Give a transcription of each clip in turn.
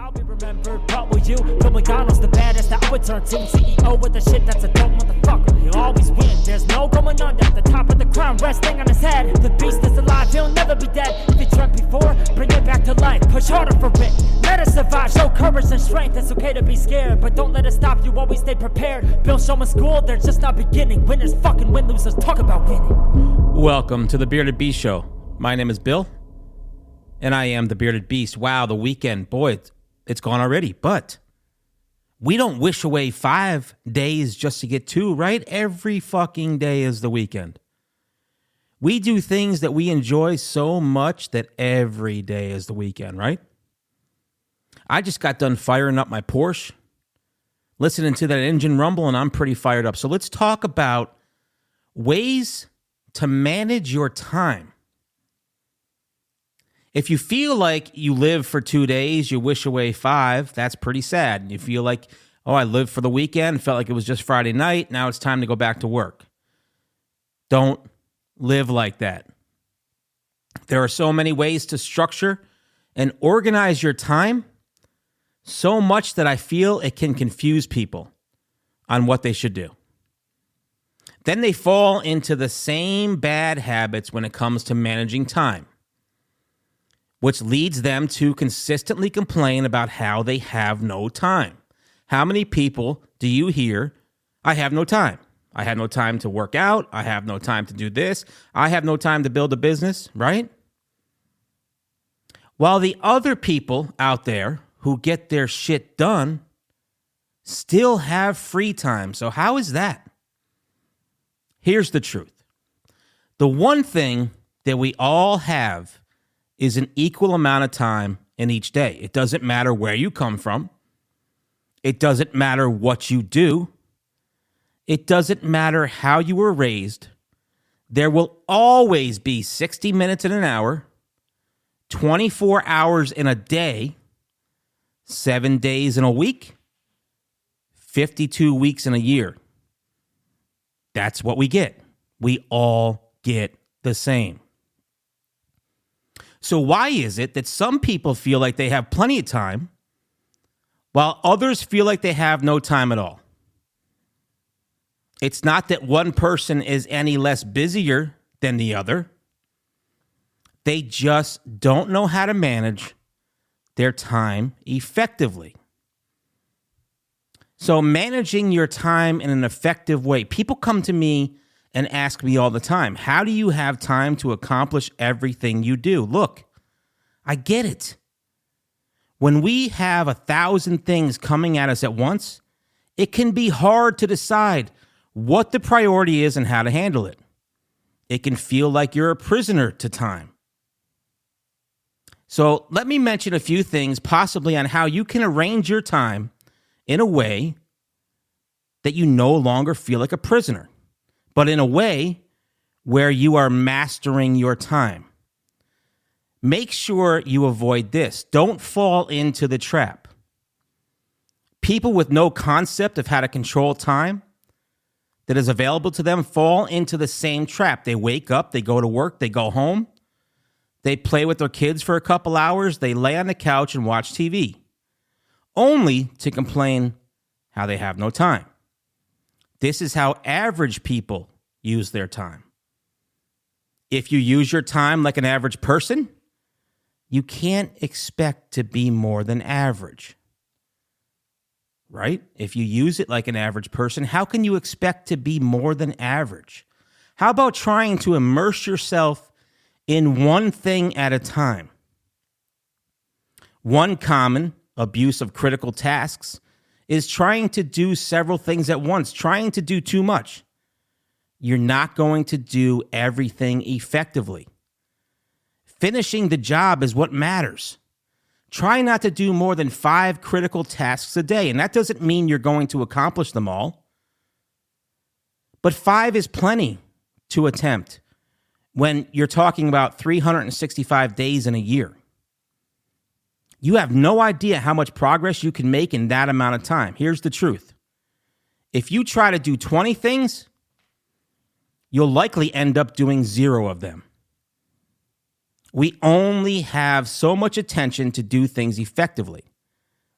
I'll be remembered, what will you? Bill McDonald's the baddest that I would turn to. CEO with the shit that's a dope motherfucker. He'll always win, there's no going under. The top of the crown resting on his head. The beast is alive, he'll never be dead. If he drank before, bring it back to life. Push harder for it, let us survive. Show courage and strength, it's okay to be scared, but don't let it stop you, always stay prepared. Bill Showman School, they're just not beginning. Winners fucking win, losers talk about winning. Welcome to the Bearded Beast Show. My name is Bill, and I am the Bearded Beast. Wow, the weekend, boy, it's gone already, but we don't wish away 5 days just to get 2, right? Every fucking day is the weekend. We do things that we enjoy so much that every day is the weekend, right? I just got done firing up my Porsche, listening to that engine rumble, and I'm pretty fired up. So let's talk about ways to manage your time. If you feel like you live for 2 days, you wish away 5, that's pretty sad. You feel like, oh, I lived for the weekend, felt like it was just Friday night, now it's time to go back to work. Don't live like that. There are so many ways to structure and organize your time, so much that I feel it can confuse people on what they should do. Then they fall into the same bad habits when it comes to managing time, which leads them to consistently complain about how they have no time. How many people do you hear, I have no time. I have no time to work out. I have no time to do this. I have no time to build a business, right? While the other people out there who get their shit done still have free time. So how is that? Here's the truth. The one thing that we all have is an equal amount of time in each day. It doesn't matter where you come from. It doesn't matter what you do. It doesn't matter how you were raised. There will always be 60 minutes in an hour, 24 hours in a day, 7 days in a week, 52 weeks in a year. That's what we get. We all get the same. So why is it that some people feel like they have plenty of time while others feel like they have no time at all? It's not that one person is any less busier than the other. They just don't know how to manage their time effectively. So managing your time in an effective way. People come to me and ask me all the time, how do you have time to accomplish everything you do? Look, I get it. When we have 1,000 things coming at us at once, it can be hard to decide what the priority is and how to handle it. It can feel like you're a prisoner to time. So let me mention a few things possibly on how you can arrange your time in a way that you no longer feel like a prisoner, but in a way where you are mastering your time. Make sure you avoid this. Don't fall into the trap. People with no concept of how to control time that is available to them fall into the same trap. They wake up, they go to work, they go home, they play with their kids for a couple hours, they lay on the couch and watch TV, only to complain how they have no time. This is how average people use their time. If you use your time like an average person, you can't expect to be more than average. Right? If you use it like an average person, how can you expect to be more than average? How about trying to immerse yourself in one thing at a time? One common abuse of critical tasks is trying to do several things at once, trying to do too much. You're not going to do everything effectively. Finishing the job is what matters. Try not to do more than 5 critical tasks a day, and that doesn't mean you're going to accomplish them all. But 5 is plenty to attempt when you're talking about 365 days in a year. You have no idea how much progress you can make in that amount of time. Here's the truth. If you try to do 20 things, you'll likely end up doing 0 of them. We only have so much attention to do things effectively.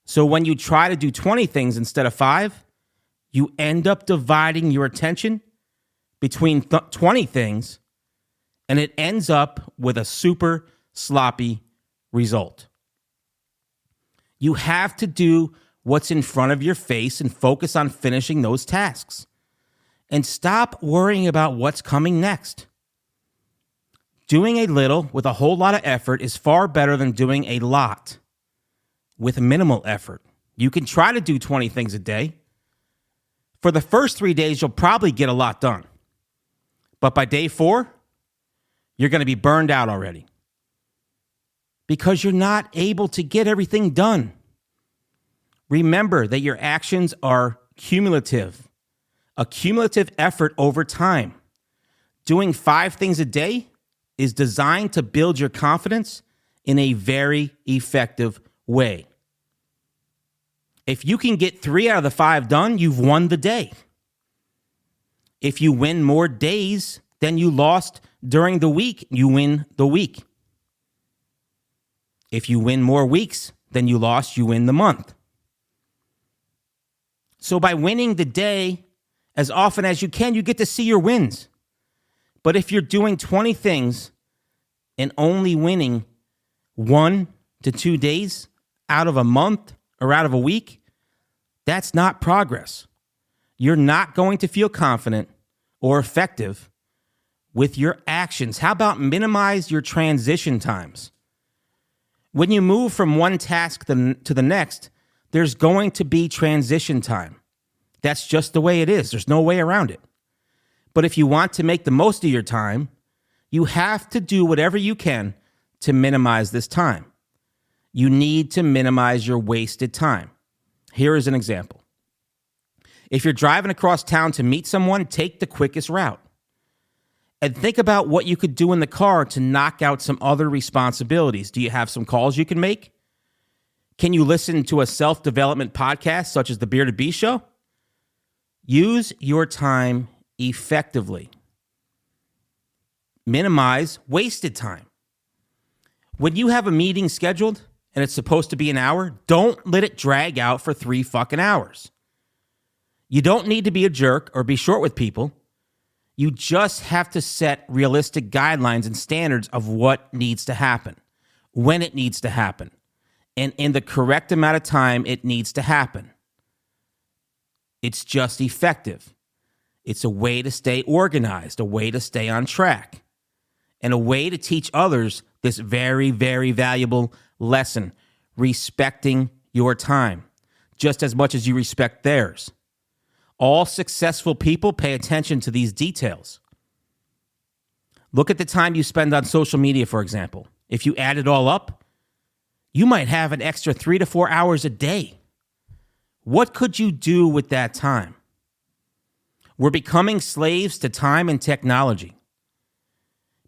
So when you try to do 20 things instead of 5, you end up dividing your attention between 20 things, and it ends up with a super sloppy result. You have to do what's in front of your face and focus on finishing those tasks. And stop worrying about what's coming next. Doing a little with a whole lot of effort is far better than doing a lot with minimal effort. You can try to do 20 things a day. For the first 3 days, you'll probably get a lot done. But by day 4, you're going to be burned out already because you're not able to get everything done. Remember that your actions are cumulative, a cumulative effort over time. Doing 5 things a day is designed to build your confidence in a very effective way. If you can get 3 out of the 5 done, you've won the day. If you win more days than you lost during the week, you win the week. If you win more weeks than you lost, you win the month. So by winning the day as often as you can, you get to see your wins. But if you're doing 20 things and only winning 1 to 2 days out of a month or out of a week, that's not progress. You're not going to feel confident or effective with your actions. How about minimize your transition times? When you move from one task to the next, there's going to be transition time. That's just the way it is. There's no way around it. But if you want to make the most of your time, you have to do whatever you can to minimize this time. You need to minimize your wasted time. Here is an example. If you're driving across town to meet someone, take the quickest route. And think about what you could do in the car to knock out some other responsibilities. Do you have some calls you can make? Can you listen to a self-development podcast such as the Beer to Be Show? Use your time effectively. Minimize wasted time. When you have a meeting scheduled and it's supposed to be an hour, don't let it drag out for 3 fucking hours. You don't need to be a jerk or be short with people. You just have to set realistic guidelines and standards of what needs to happen, when it needs to happen, and in the correct amount of time it needs to happen. It's just effective. It's a way to stay organized, a way to stay on track, and a way to teach others this very, very valuable lesson, respecting your time, just as much as you respect theirs. All successful people pay attention to these details. Look at the time you spend on social media, for example. If you add it all up, you might have an extra 3 to 4 hours a day. What could you do with that time? We're becoming slaves to time and technology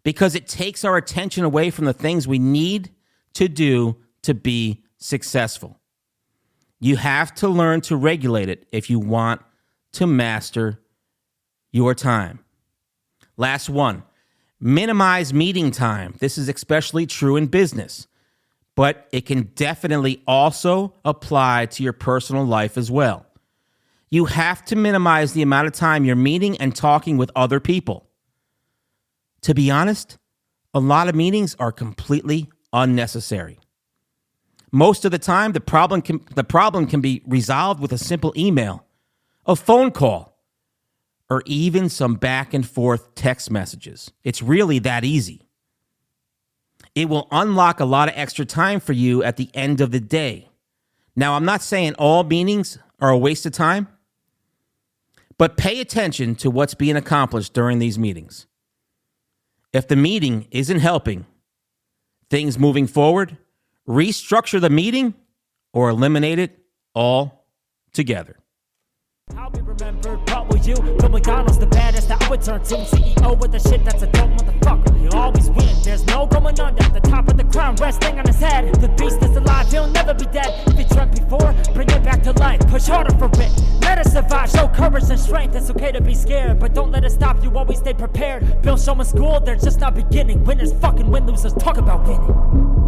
because it takes our attention away from the things we need to do to be successful. You have to learn to regulate it if you want to master your time. Last one, minimize meeting time. This is especially true in business, but it can definitely also apply to your personal life as well. You have to minimize the amount of time you're meeting and talking with other people. To be honest, a lot of meetings are completely unnecessary. Most of the time, the problem can be resolved with a simple email, a phone call, or even some back and forth text messages. It's really that easy. It will unlock a lot of extra time for you at the end of the day. Now, I'm not saying all meetings are a waste of time, but pay attention to what's being accomplished during these meetings. If the meeting isn't helping things moving forward, restructure the meeting or eliminate it all together. I'll be remembered, but will you? Bill McDonald's the baddest that I would turn to. CEO with the shit that's a dope motherfucker. He'll always win, there's no going under. The top of the crown resting on his head. The beast is alive, he'll never be dead. If he dreamt before, bring it back to life. Push harder for it, let us survive. Show courage and strength, it's okay to be scared, but don't let it stop you, always stay prepared. Bill Showman school, they're just not beginning. Winners fucking win, losers talk about winning.